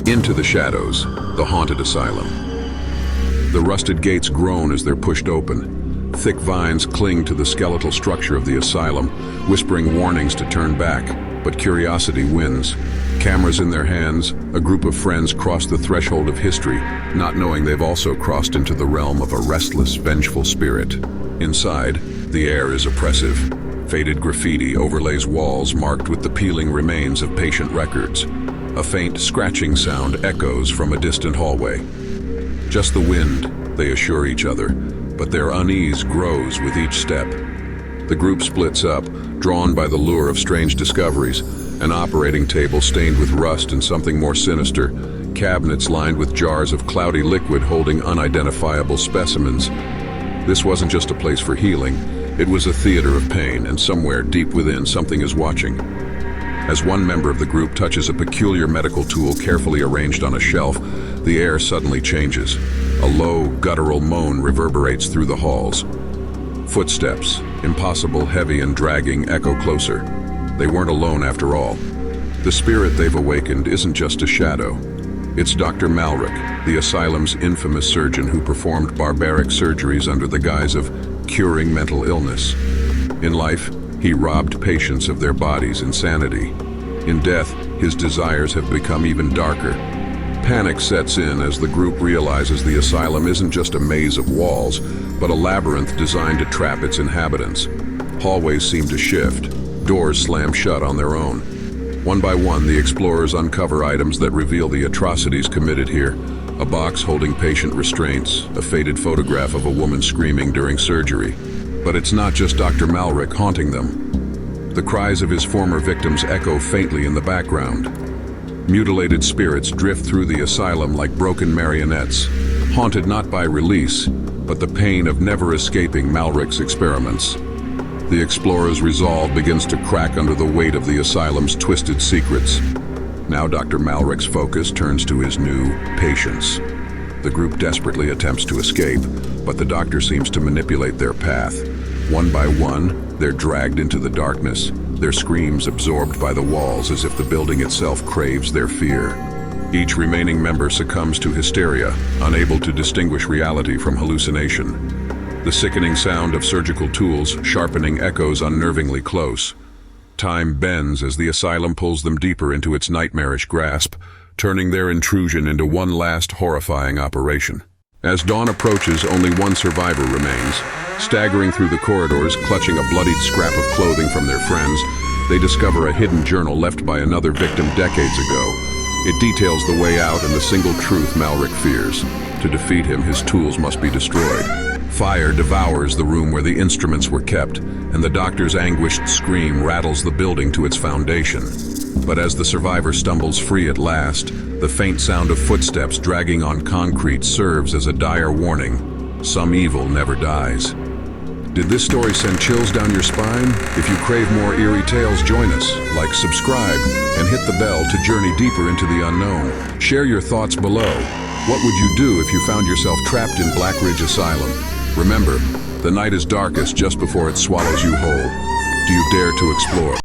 Into the shadows, the haunted asylum. The rusted gates groan as they're pushed open. Thick vines cling to the skeletal structure of the asylum, whispering warnings to turn back, but curiosity wins. Cameras in their hands, a group of friends cross the threshold of history, not knowing they've also crossed into the realm of a restless, vengeful spirit. Inside, the air is oppressive. Faded graffiti overlays walls marked with the peeling remains of patient records. A faint scratching sound echoes from a distant hallway. Just the wind, they assure each other, but their unease grows with each step. The group splits up, drawn by the lure of strange discoveries. An operating table stained with rust and something more sinister, cabinets lined with jars of cloudy liquid holding unidentifiable specimens. This wasn't just a place for healing, it was a theater of pain, and somewhere deep within something is watching. As one member of the group touches a peculiar medical tool carefully arranged on a shelf, the air suddenly changes. A low, guttural moan reverberates through the halls. Footsteps, impossible, heavy and dragging, echo closer. They weren't alone after all. The spirit they've awakened isn't just a shadow. It's Dr. Malrick, the asylum's infamous surgeon who performed barbaric surgeries under the guise of curing mental illness. In life, he robbed patients of their bodies' insanity. In death, his desires have become even darker. Panic sets in as the group realizes the asylum isn't just a maze of walls, but a labyrinth designed to trap its inhabitants. Hallways seem to shift. Doors slam shut on their own. One by one, the explorers uncover items that reveal the atrocities committed here. A box holding patient restraints, a faded photograph of a woman screaming during surgery. But it's not just Dr. Malrick haunting them. The cries of his former victims echo faintly in the background. Mutilated spirits drift through the asylum like broken marionettes, haunted not by release, but the pain of never escaping Malrick's experiments. The explorer's resolve begins to crack under the weight of the asylum's twisted secrets. Now Dr. Malrick's focus turns to his new patients. The group desperately attempts to escape, but the doctor seems to manipulate their path. One by one, they're dragged into the darkness, their screams absorbed by the walls as if the building itself craves their fear. Each remaining member succumbs to hysteria, unable to distinguish reality from hallucination. The sickening sound of surgical tools sharpening echoes unnervingly close. Time bends as the asylum pulls them deeper into its nightmarish grasp, turning their intrusion into one last horrifying operation. As dawn approaches, only one survivor remains. Staggering through the corridors, clutching a bloodied scrap of clothing from their friends, they discover a hidden journal left by another victim decades ago. It details the way out and the single truth Malrick fears. To defeat him, his tools must be destroyed. Fire devours the room where the instruments were kept, and the doctor's anguished scream rattles the building to its foundation. But as the survivor stumbles free at last, the faint sound of footsteps dragging on concrete serves as a dire warning. Some evil never dies. Did this story send chills down your spine? If you crave more eerie tales, join us. Like, subscribe, and hit the bell to journey deeper into the unknown. Share your thoughts below. What would you do if you found yourself trapped in Black Ridge Asylum? Remember, the night is darkest just before it swallows you whole. Do you dare to explore?